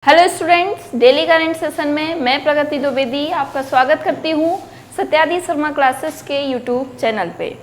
Hello students, daily current session में मैं प्रगति द्विवेदी आपका स्वागत करती हूँ सत्यादि शर्मा क्लासेस के यूट्यूब चैनल पे।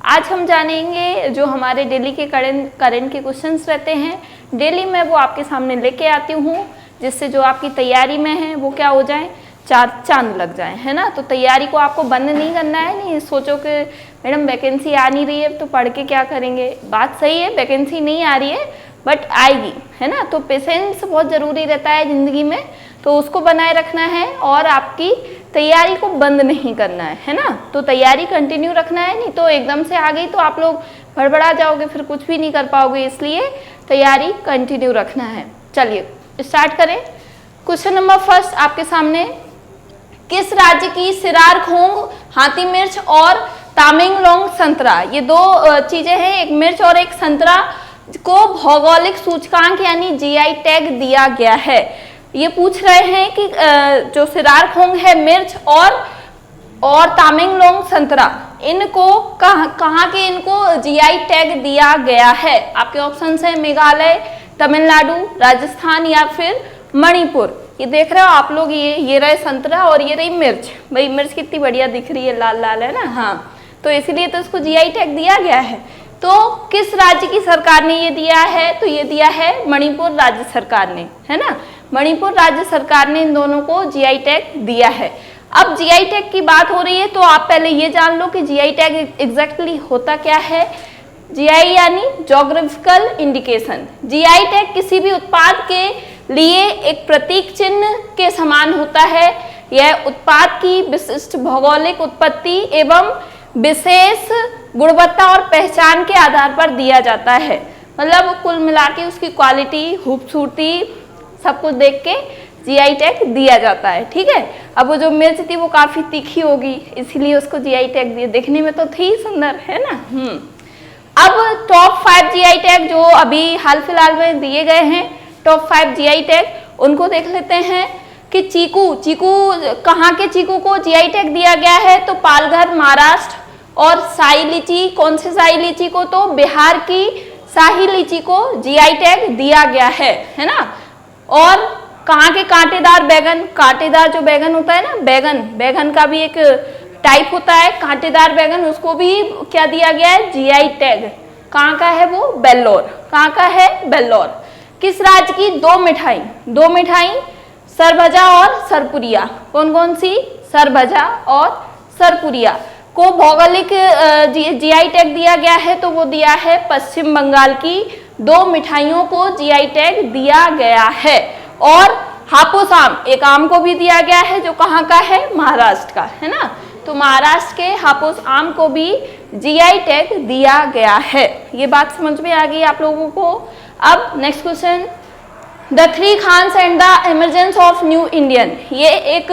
आज हम जानेंगे जो हमारे डेली के करंट के क्वेश्चंस रहते हैं, डेली मैं वो आपके सामने लेके आती हूँ जिससे जो आपकी तैयारी में है वो क्या हो जाए, चार चांद लग जाए, है ना। तो तैयारी को आपको बंद नहीं करना है, नहीं सोचो कि मैडम वैकेंसी आ नहीं रही है तो पढ़ के क्या करेंगे। बात सही है, वैकेंसी नहीं आ रही है बट आएगी, है ना। तो पेशेंस बहुत ज़रूरी रहता है ज़िंदगी में, तो उसको बनाए रखना है और आपकी तैयारी को बंद नहीं करना है ना। तो तैयारी कंटिन्यू रखना है, नहीं तो एकदम से आ गई तो आप लोग भड़बड़ा जाओगे, फिर कुछ भी नहीं कर पाओगे, इसलिए तैयारी कंटिन्यू रखना है। चलिए स्टार्ट करें। क्वेश्चन नंबर फर्स्ट आपके सामने, किस राज्य की सिरार खोंग, हाथी मिर्च और तामेंगलोंग संतरा, ये दो चीज़ें हैं, एक मिर्च और एक संतरा को भौगोलिक सूचकांक यानी जीआई टैग दिया गया है। ये पूछ रहे हैं कि जो सिरार खोंग है मिर्च और तामेंगलोंग संतरा, इनको कहाँ के इनको जीआई टैग दिया गया है। आपके ऑप्शंस हैं मेघालय, तमिलनाडु, राजस्थान या फिर मणिपुर। ये देख रहे हो आप लोग, ये रहे संतरा और ये रही मिर्च। भाई मिर्च कितनी बढ़िया दिख रही है, लाल लाल है ना। हाँ, तो इसीलिए तो इसको जीआई टैग दिया गया है। तो किस राज्य की सरकार ने ये दिया है, तो ये दिया है मणिपुर राज्य सरकार ने, है ना। मणिपुर राज्य सरकार ने इन दोनों को जीआई टैग दिया है। अब जीआई टैग की बात हो रही है तो आप पहले ये जान लो कि जीआई टैग एग्जैक्टली होता क्या है। जीआई यानी ज्योग्राफिकल इंडिकेशन। जीआई टैग किसी भी उत्पाद के लिए एक प्रतीक चिन्ह के समान होता है। यह उत्पाद की विशिष्ट भौगोलिक उत्पत्ति एवं विशेष गुणवत्ता और पहचान के आधार पर दिया जाता है। मतलब कुल मिला के उसकी क्वालिटी, खूबसूरती सब कुछ देख के जीआई टैग दिया जाता है, ठीक है। अब वो जो मिर्च थी वो काफी तीखी होगी, इसीलिए उसको जीआई टैग दिया। देखने में तो थी सुंदर, है ना। अब टॉप 5 जीआई टैग जो अभी हाल फिलहाल में दिए गए हैं, टॉप 5 जीआई टैग, उनको देख लेते हैं कि चीकू कहाँ के चीकू को जीआई टैग दिया गया है, तो पालघर महाराष्ट्र। और शाही लीची, कौन से शाही लीची को, तो बिहार की शाही लीची को जीआई टैग दिया गया है ना। और कहाँ के कांटेदार बैगन, कांटेदार जो बैगन होता है ना, बैगन का भी एक टाइप होता है कांटेदार बैगन, उसको भी क्या दिया गया है, जीआई टैग। कहाँ का है वो, बेल्लोर। कहाँ का है, बेल्लोर। किस राज्य की दो मिठाई सरभजा और सरपुरिया, कौन कौन सी, सरभजा और सरपुरिया को भौगोलिक जीआई टैग दिया गया है, तो वो दिया है पश्चिम बंगाल की दो मिठाइयों को जीआई टैग दिया गया है। और हापुस आम, एक आम को भी दिया गया है जो कहाँ का है, महाराष्ट्र का, है ना। तो महाराष्ट्र के हापुस आम को भी जीआई टैग दिया गया है। ये बात समझ में आ गई आप लोगों को। अब next question, the three Khans and the emergence of new Indian, ये एक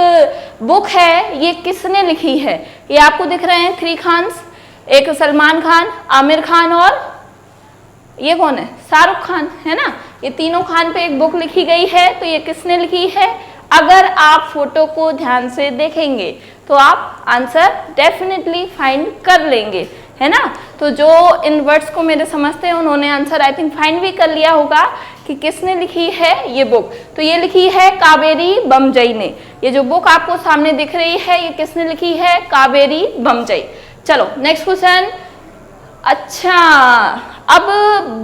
बुक है, ये किसने लिखी है। ये आपको दिख रहे हैं थ्री खान्स, एक सलमान खान, आमिर खान और ये कौन है, शाहरुख खान, है ना। ये तीनों खान पे एक बुक लिखी गई है, तो ये किसने लिखी है। अगर आप फोटो को ध्यान से देखेंगे तो आप आंसर डेफिनेटली फाइंड कर लेंगे, है ना। तो जो इन वर्ड्स को मेरे समझते हैं उन्होंने आंसर आई थिंक फाइंड भी कर लिया होगा कि किसने लिखी है ये बुक। तो ये लिखी है कावेरी बमजई ने। ये जो बुक आपको सामने दिख रही है ये किसने लिखी है, कावेरी बमजई। चलो नेक्स्ट क्वेश्चन। अच्छा, अब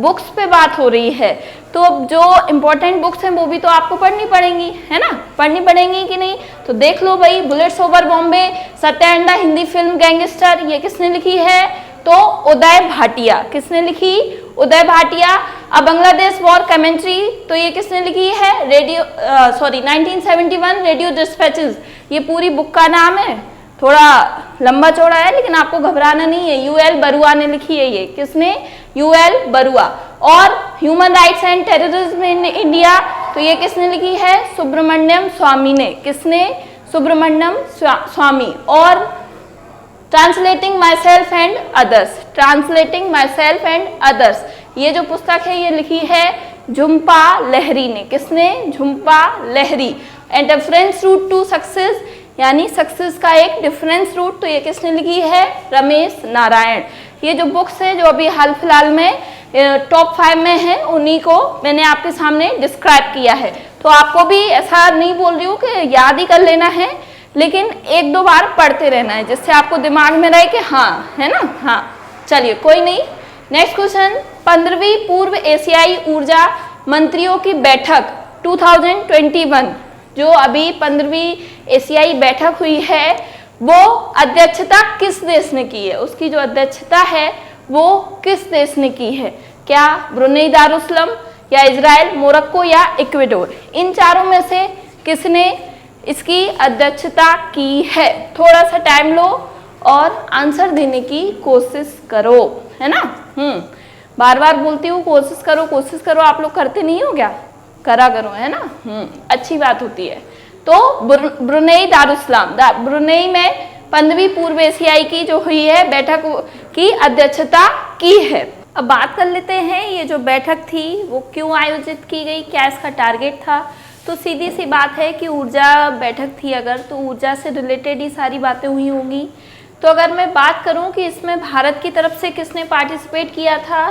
बुक्स पे बात हो रही है तो जो इम्पोर्टेंट बुक्स हैं वो भी तो आपको पढ़नी पड़ेंगी, है ना। पढ़नी पड़ेंगी कि नहीं, तो देख लो भाई। Bullets over Bombay, Satya and the Hindi film gangster, ये किसने लिखी है, तो उदय भाटिया। किसने लिखी, उदय भाटिया। अब बांग्लादेश वॉर कमेंट्री, तो ये किसने लिखी है, 1971 रेडियो डिस्पैचेस, ये पूरी बुक का नाम है। थोड़ा लंबा चौड़ा है लेकिन आपको घबराना नहीं है, यूएल बरुआ ने लिखी है। ये किसने, यूएल बरुआ। और human rights and terrorism in India, तो ये किसने लिखी है, सुब्रमण्यम स्वामी ने। किसने, सुब्रमण्यम स्वामी। और translating my self and others, ये जो पुस्तक है ये लिखी है झुम्पा लहरी ने। किसने, Jhumpa Lahiri. And the French root to success, यानी सक्सेस का एक डिफरेंस रूट, तो ये किसने लिखी है, रमेश नारायण। ये जो बुक्स है जो अभी हाल फिलहाल में टॉप 5 में है, उन्हीं को मैंने आपके सामने डिस्क्राइब किया है। तो आपको भी ऐसा नहीं बोल रही हूँ कि याद ही कर लेना है, लेकिन एक दो बार पढ़ते रहना है जिससे आपको दिमाग में रहे कि हाँ, है ना। हाँ चलिए कोई नहीं। नेक्स्ट क्वेश्चन, 15वीं पूर्व एशियाई ऊर्जा मंत्रियों की बैठक 2021, जो अभी 15वीं एशियाई बैठक हुई है, वो अध्यक्षता किस देश ने की है? उसकी जो अध्यक्षता है वो किस देश ने की है? क्या ब्रुनेई दारुसलाम या इजराइल, मोरक्को या इक्वेडोर? इन चारों में से किसने इसकी अध्यक्षता की है? थोड़ा सा टाइम लो और आंसर देने की कोशिश करो, है ना। बार बार बोलती हूँ कोशिश करो, आप लोग करते नहीं हो क्या? करा करो, है ना। अच्छी बात होती है। तो ब्रुनेई दारुसलाम, ब्रुनेई में 15वीं पूर्व एशियाई की जो हुई है बैठक की अध्यक्षता की है। अब बात कर लेते हैं ये जो बैठक थी वो क्यों आयोजित की गई, क्या इसका टारगेट था। तो सीधी सी बात है कि ऊर्जा बैठक थी, अगर तो ऊर्जा से रिलेटेड ही सारी बातें हुई होंगी। तो अगर मैं बात करूं कि इसमें भारत की तरफ से किसने पार्टिसिपेट किया था,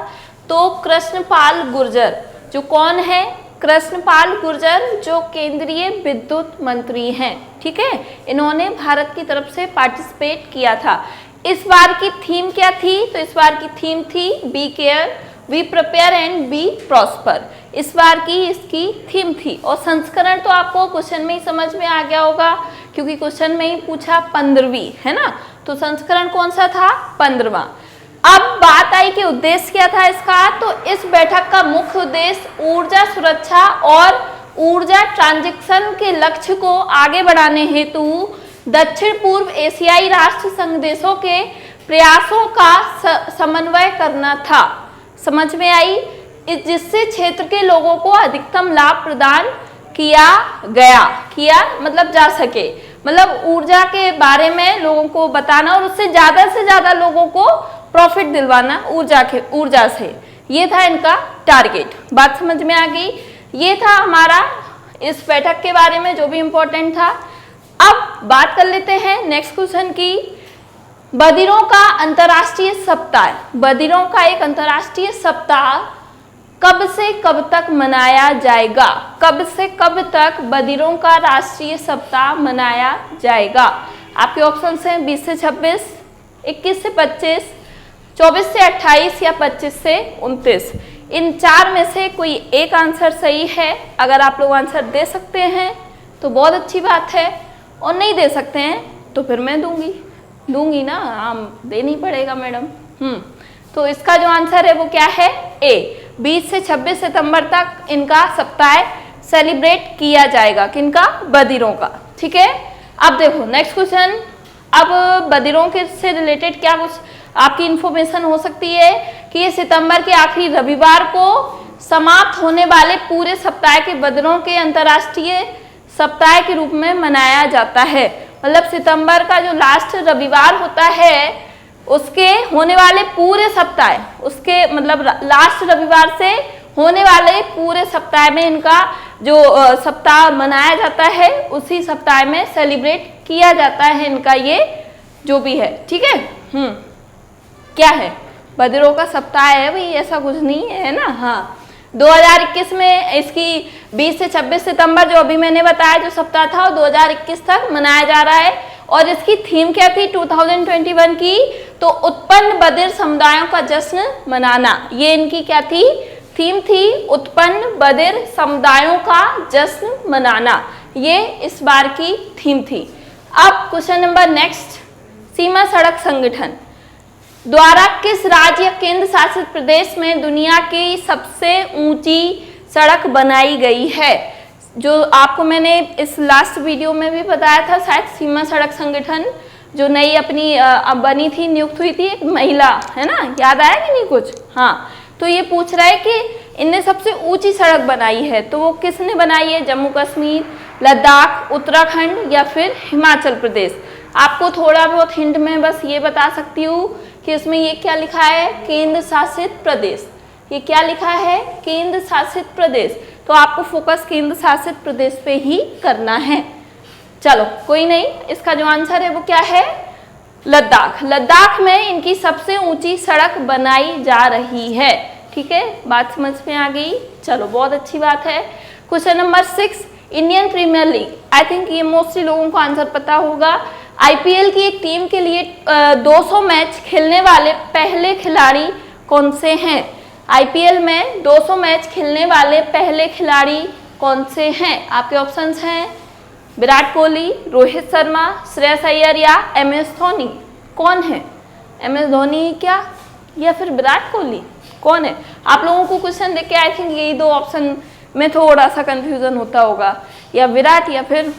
तो कृष्णपाल गुर्जर। जो कौन है? कृष्णपाल गुर्जर, जो केंद्रीय विद्युत मंत्री हैं, ठीक है। इन्होंने भारत की तरफ से पार्टिसिपेट किया था। इस बार की थीम क्या थी? तो इस बार की थीम थी be care, be prepare and be prosper. इस बार की इसकी थीम थी। और संस्करण तो आपको क्वेश्चन में ही समझ में आ गया होगा, क्योंकि क्वेश्चन में ही पूछा 15वीं, है ना। तो संस्करण कौन सा था? 15वां। अब बात आई कि उद्देश्य क्या था इसका। तो इस बैठक का मुख्य उद्देश्य ऊर्जा सुरक्षा और ऊर्जा ट्रांजिशन के लक्ष्य को आगे बढ़ाने हेतु दक्षिण पूर्व एशियाई राष्ट्र संघ देशों के प्रयासों का समन्वय करना था। समझ में आई? जिससे क्षेत्र के लोगों को अधिकतम लाभ प्रदान किया मतलब जा सके, मतलब ऊर्जा के बारे में लोगों को बताना और उससे ज्यादा लोगों को प्रॉफिट दिलवाना ऊर्जा से। ये था इनका टारगेट। बात समझ में आ गई? ये था हमारा इस बैठक के बारे में जो भी इम्पोर्टेंट था। अब बात कर लेते हैं नेक्स्ट क्वेश्चन की। बदिरों का अंतर्राष्ट्रीय सप्ताह, बदिरों का एक अंतर्राष्ट्रीय सप्ताह कब से कब तक मनाया जाएगा? कब से कब तक बदिरों का राष्ट्रीय सप्ताह मनाया जाएगा? आपके ऑप्शन हैं 20 से 26, 21 से 25, 24 से 28 या 25 से 29। इन चार में से कोई एक आंसर सही है। अगर आप लोग आंसर दे सकते हैं तो बहुत अच्छी बात है, और नहीं दे सकते हैं तो फिर मैं दूंगी ना, देनी पड़ेगा मैडम। तो इसका जो आंसर है वो क्या है? ए। 20 से 26 सितंबर तक इनका सप्ताह सेलिब्रेट किया जाएगा। किनका? बदिरों का। ठीक है। अब देखो नेक्स्ट क्वेश्चन। अब बदिरों के से रिलेटेड क्या कुछ आपकी इंफॉर्मेशन हो सकती है कि ये सितंबर के आखिरी रविवार को समाप्त होने वाले पूरे सप्ताह के बदिरों के अंतर्राष्ट्रीय सप्ताह के रूप में मनाया जाता है। मतलब सितंबर का जो लास्ट रविवार होता है उसके होने वाले पूरे सप्ताह, उसके मतलब लास्ट रविवार से होने वाले पूरे सप्ताह में इनका जो सप्ताह मनाया जाता है, उसी सप्ताह में सेलिब्रेट किया जाता है इनका ये जो भी है। ठीक है। क्या है? बदिरों का सप्ताह है भाई, ऐसा कुछ नहीं है ना। हाँ, 2021 में इसकी 20 से 26 सितंबर जो अभी मैंने बताया जो सप्ताह था, 2021 तक मनाया जा रहा है। और इसकी थीम क्या थी 2021 की? तो उत्पन्न बधिर समुदायों का जश्न मनाना। ये इनकी क्या थी? थीम थी, उत्पन्न बधिर समुदायों का जश्न मनाना। ये इस बार की थीम थी। अब क्वेश्चन नंबर नेक्स्ट। सीमा सड़क संगठन द्वारा किस राज्य या केंद्र शासित प्रदेश में दुनिया की सबसे ऊंची सड़क बनाई गई है? जो आपको मैंने इस लास्ट वीडियो में भी बताया था, शायद सीमा सड़क संगठन जो नई अपनी बनी थी, नियुक्त हुई थी एक महिला, है ना। याद आया कि नहीं कुछ? हाँ, तो ये पूछ रहा है कि इनने सबसे ऊंची सड़क बनाई है, तो वो किसने बनाई है? जम्मू कश्मीर, लद्दाख, उत्तराखंड या फिर हिमाचल प्रदेश? आपको थोड़ा बहुत हिंट में बस ये बता सकती हूँ कि इसमें ये क्या लिखा है? केंद्र शासित प्रदेश। ये क्या लिखा है? केंद्र शासित प्रदेश। तो आपको फोकस केंद्र शासित प्रदेश पे ही करना है। चलो कोई नहीं, इसका जो आंसर है वो क्या है? लद्दाख। लद्दाख में इनकी सबसे ऊंची सड़क बनाई जा रही है। ठीक है, बात समझ में आ गई? चलो बहुत अच्छी बात है। Question number 6, Indian Premier League. I think ये मोस्टली लोगों को आंसर पता होगा। आईपीएल की एक टीम के लिए 200 मैच खेलने वाले पहले खिलाड़ी कौन से हैं? आईपीएल में 200 मैच खेलने वाले पहले खिलाड़ी कौन से हैं? आपके ऑप्शंस हैं विराट कोहली, रोहित शर्मा, श्रेयस अय्यर या एमएस धोनी। कौन है? एमएस धोनी क्या या फिर विराट कोहली? कौन है? आप लोगों को क्वेश्चन देख के आई थिंक यही दो ऑप्शन में थोड़ा सा कंफ्यूजन होता होगा, या विराट या फिर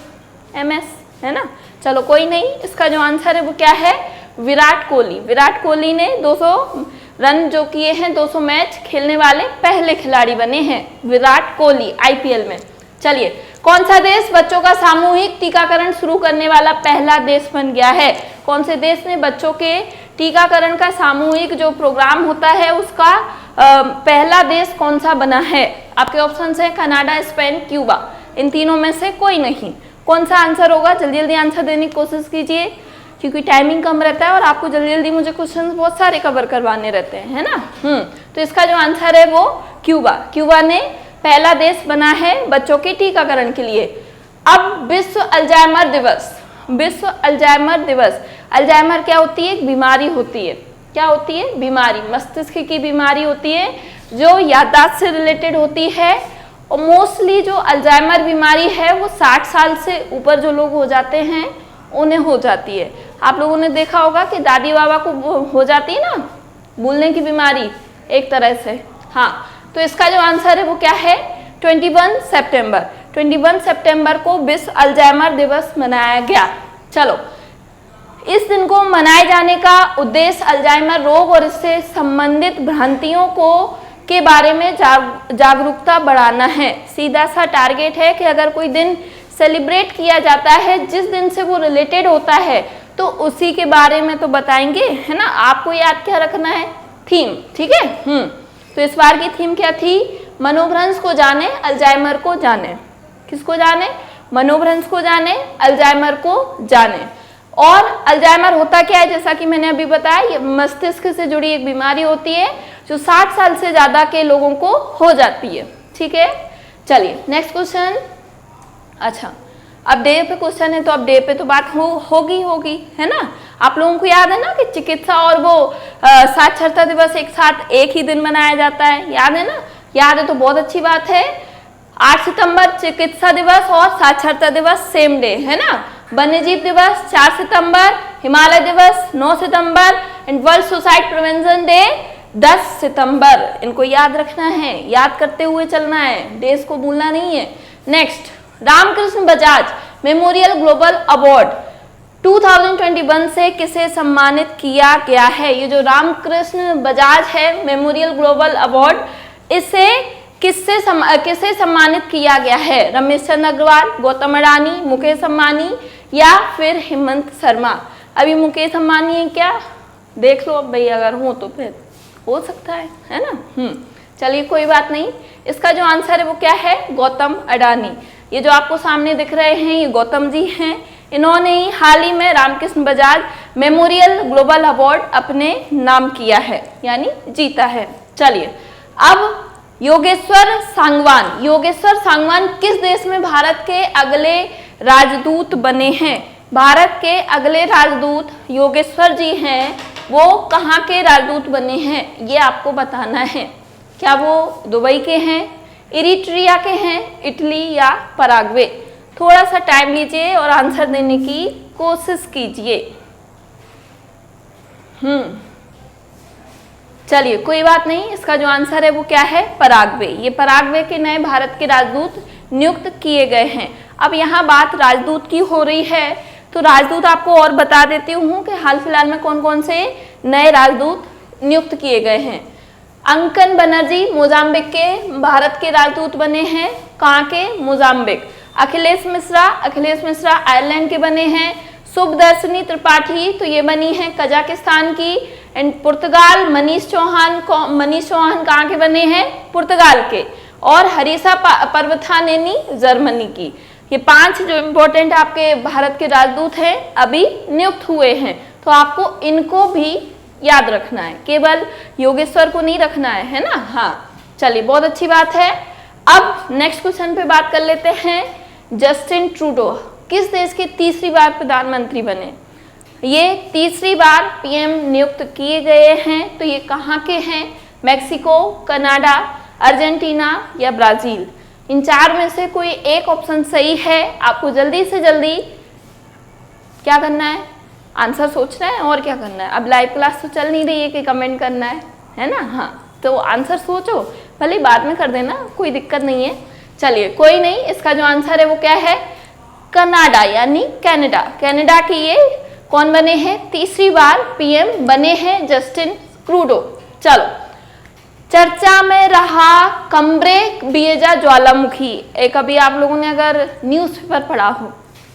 एमएस, है ना। चलो कोई नहीं, इसका जो आंसर है वो क्या है? विराट कोहली। विराट कोहली ने 200 रन जो किए हैं, 200 मैच खेलने वाले पहले खिलाड़ी बने हैं विराट कोहली आईपीएल में। चलिए, कौन सा देश बच्चों का सामूहिक टीकाकरण शुरू करने वाला पहला देश बन गया है? कौन से देश ने बच्चों के टीकाकरण का सामूहिक जो प्रोग्राम होता है उसका पहला देश कौन सा बना है? आपके ऑप्शन है कनाडा, स्पेन, क्यूबा। इन तीनों में से कोई नहीं। कौन सा आंसर होगा? जल्दी जल्दी आंसर देने की कोशिश कीजिए, क्योंकि टाइमिंग कम रहता है और आपको जल्दी जल्दी मुझे क्वेश्चन बहुत सारे कवर करवाने रहते हैं, है ना। तो इसका जो आंसर है वो क्यूबा। क्यूबा ने पहला देश बना है बच्चों के टीकाकरण के लिए। अब विश्व अल्जाइमर दिवस। विश्व अल्जाइमर दिवस। अल्जाइमर क्या होती है? एक बीमारी होती है। क्या होती है? बीमारी, मस्तिष्क की बीमारी होती है जो याददाश्त से रिलेटेड होती है। और मोस्टली जो अल्जाइमर बीमारी है वो 60 साल से ऊपर जो लोग हो जाते हैं उन्हें हो जाती है। आप लोगों ने देखा होगा कि दादी बाबा को हो जाती है ना भूलने की बीमारी एक तरह से। हाँ, तो इसका जो आंसर है वो क्या है? 21 सितंबर। 21 सितंबर को विश्व अल्जाइमर दिवस मनाया गया। चलो, इस दिन को मनाए जाने का उद्देश्य अल्जाइमर रोग और इससे संबंधित भ्रांतियों के बारे में जागरूकता बढ़ाना है। सीधा सा टारगेट है कि अगर कोई दिन सेलिब्रेट किया जाता है जिस दिन से वो रिलेटेड होता है तो उसी के बारे में तो बताएंगे, है ना। आपको याद क्या रखना है? थीम, ठीक है। तो इस बार की थीम क्या थी? मनोभ्रंश को जाने, अल्जाइमर को जाने। किसको जाने? मनोभ्रंश को जाने, अल्जाइमर को जाने। और अल्जाइमर होता क्या है? जैसा कि मैंने अभी बताया, ये मस्तिष्क से जुड़ी एक बीमारी होती है जो 60 साल से ज्यादा के लोगों को हो जाती है, ठीक है। चलिए नेक्स्ट क्वेश्चन। अच्छा, अब डे पे क्वेश्चन है तो अब डे पे तो बात होगी, है ना। आप लोगों को याद है ना कि चिकित्सा और वो साक्षरता दिवस एक साथ एक ही दिन मनाया जाता है, याद है ना। याद है तो बहुत अच्छी बात है। 8 सितंबर चिकित्सा दिवस और साक्षरता दिवस सेम डे, है ना। वन्यजीव दिवस 4 सितंबर, हिमालय दिवस 9 सितंबर and World Suicide Prevention Day 10 सितंबर। इनको याद रखना है, याद करते हुए चलना है, डेज को भूलना नहीं है। Next, Ramkrishna Bajaj memorial global award 2021 से किसे सम्मानित किया गया है? ये जो रामकृष्ण बजाज है मेमोरियल ग्लोबल अवार्ड, इसे किसे सम्मानित किया गया है? रमेश चंद्र अग्रवाल, गौतम अडानी, मुकेश अंबानी या फिर हेमंत शर्मा। अभी मुकेश अंबानी है क्या? देख लो अब भाई, अगर हो तो फिर हो सकता है ना। चलिए कोई बात नहीं। इसका जो आंसर है वो क्या है? गौतम अडानी। ये जो आपको सामने दिख रहे हैं ये गौतम जी हैं। इन्होंने ही हाल ही में Ramkrishna Bajaj memorial global award अपने नाम किया है, यानी जीता है। चलिए, अब योगेश्वर सांगवान। योगेश्वर सांगवान किस देश में भारत के अगले राजदूत बने हैं? भारत के अगले राजदूत योगेश्वर जी हैं, वो कहाँ के राजदूत बने हैं ये आपको बताना है। क्या वो दुबई के हैं, इरिट्रिया के हैं, इटली या पराग्वे? थोड़ा सा टाइम लीजिए और आंसर देने की कोशिश कीजिए। चलिए कोई बात नहीं, इसका जो आंसर है वो क्या है? पराग्वे। ये पराग्वे के नए भारत के राजदूत नियुक्त किए गए हैं। अब यहाँ बात राजदूत की हो रही है तो राजदूत आपको और बता देती हूँ कि हाल फिलहाल में कौन कौन से नए राजदूत नियुक्त किए गए हैं। अंकन बनर्जी मोजाम्बिक के भारत के राजदूत बने हैं। कहाँ के? मोजाम्बिक। अखिलेश मिश्रा आयरलैंड के बने हैं। शुभदर्शनी त्रिपाठी तो ये बनी है कजाकिस्तान की। एंड पुर्तगाल मनीष चौहान कहाँ के बने हैं? पुर्तगाल के। और हरीसा पर्वथानेनी जर्मनी की। ये 5 जो इम्पोर्टेंट आपके भारत के राजदूत हैं अभी नियुक्त हुए हैं, तो आपको इनको भी याद रखना है, केवल योगेश्वर को नहीं रखना है ना। हाँ चलिए, बहुत अच्छी बात है। अब नेक्स्ट क्वेश्चन पे बात कर लेते हैं। जस्टिन ट्रूडो किस देश के तीसरी बार प्रधानमंत्री बने? ये तीसरी बार पीएम नियुक्त किए गए हैं, तो ये कहाँ के हैं? मैक्सिको, कनाडा, अर्जेंटीना या ब्राजील? इन चार में से कोई एक ऑप्शन सही है। आपको जल्दी से जल्दी क्या करना है? आंसर सोचना है और क्या करना है। अब लाइव क्लास तो चल नहीं रही है कि कमेंट करना है ना? हाँ, तो आंसर सोचो, भले बाद में कर देना, कोई दिक्कत नहीं है। चलिए कोई नहीं, इसका जो आंसर है वो क्या है? कनाडा यानी कनाडा। कनाडा के ये कौन बने हैं? तीसरी बार पीएम बने हैं जस्टिन ट्रूडो। चलो, चर्चा में रहा कम्ब्रे बिएजा ज्वालामुखी। एक अभी आप लोगों ने अगर न्यूज़पेपर पढ़ा हो,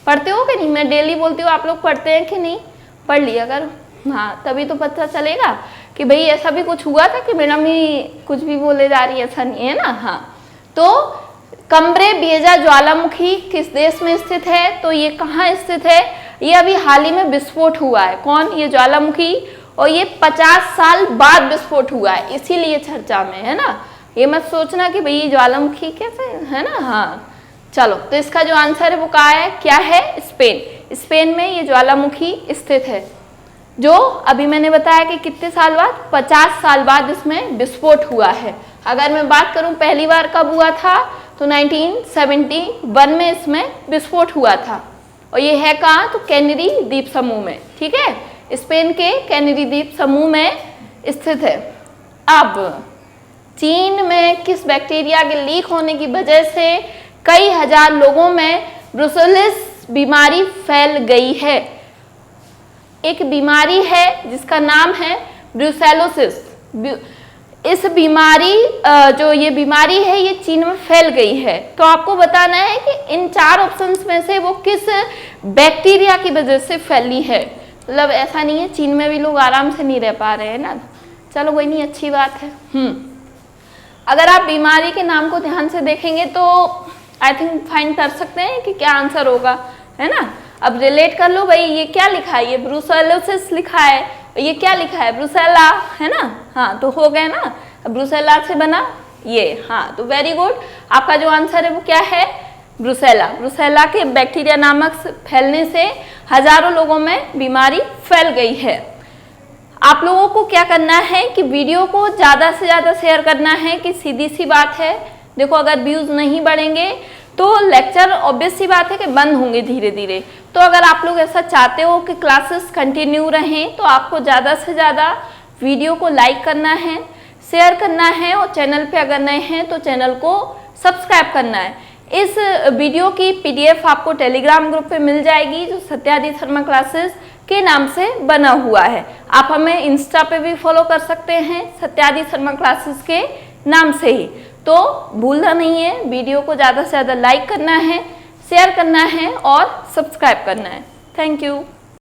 पढ़ते हो कि नहीं? मैं डेली बोलती हूँ, आप लोग पढ़ते हैं कि नहीं? पढ़ लिया अगर, हाँ, तभी तो पता चलेगा कि भाई ऐसा भी कुछ हुआ था कि मैडम ही कुछ भी बोले जा रही है, ऐसा नहीं है ना। हाँ, तो कम्ब्रे बिएजा ज्वालामुखी किस देश में स्थित है? तो ये कहाँ स्थित है? ये अभी हाल ही में विस्फोट हुआ है। कौन? ये ज्वालामुखी, और ये 50 साल बाद विस्फोट हुआ है, इसीलिए चर्चा में है ना। ये मत सोचना कि भाई ये ज्वालामुखी कैसे है ना। हाँ, चलो, तो इसका जो आंसर है वो कहाँ है? क्या है? स्पेन। स्पेन में ये ज्वालामुखी स्थित है, जो अभी मैंने बताया कि कितने साल बाद? 50 साल बाद इसमें विस्फोट हुआ है। अगर मैं बात करूं पहली बार कब हुआ था, तो 1971 में इसमें विस्फोट हुआ था, और ये है कहाँ? तो कैनरी द्वीप समूह में। ठीक है, स्पेन के कैनरी द्वीप समूह में स्थित है। अब चीन में किस बैक्टीरिया के लीक होने की वजह से कई हजार लोगों में ब्रुसेलोसिस बीमारी फैल गई है? एक बीमारी है जिसका नाम है ब्रुसेलोसिस। इस बीमारी जो ये बीमारी है ये चीन में फैल गई है। तो आपको बताना है कि इन चार ऑप्शंस में से वो किस बैक्टीरिया की वजह से फैली है। मतलब ऐसा नहीं है चीन में भी लोग आराम से नहीं रह पा रहे हैं ना। चलो कोई नहीं, अच्छी बात है। अगर आप बीमारी के नाम को ध्यान से देखेंगे तो आई थिंक फाइंड कर सकते हैं कि क्या आंसर होगा, है ना। अब रिलेट कर लो, भाई ये क्या लिखा है? ये ब्रुसेलोसिस लिखा है, ये क्या लिखा है? ब्रुसेला, है ना। हाँ, तो हो गए ना। ब्रुसेला से बना ये। हाँ, तो वेरी गुड। आपका जो आंसर है वो क्या है? ब्रुसेला। ब्रुसेला के बैक्टीरिया नामक फैलने से हजारों लोगों में बीमारी फैल गई है। आप लोगों को क्या करना है कि वीडियो को ज़्यादा से ज़्यादा शेयर करना है, कि सीधी सी बात है। देखो, अगर व्यूज़ नहीं बढ़ेंगे तो लेक्चर ऑब्वियस सी बात है कि बंद होंगे धीरे धीरे। तो अगर आप लोग ऐसा चाहते हो कि क्लासेस कंटिन्यू रहें, तो आपको ज़्यादा से ज़्यादा वीडियो को लाइक करना है, शेयर करना है, और चैनल पे अगर नए हैं तो चैनल को सब्सक्राइब करना है। इस वीडियो की PDF आपको टेलीग्राम ग्रुप पे मिल जाएगी, जो सत्यादी शर्मा क्लासेस के नाम से बना हुआ है। आप हमें इंस्टा पे भी फॉलो कर सकते हैं, सत्यादी शर्मा क्लासेस के नाम से ही। तो भूलना नहीं है, वीडियो को ज़्यादा से ज़्यादा लाइक करना है, शेयर करना है और सब्सक्राइब करना है। Thank you.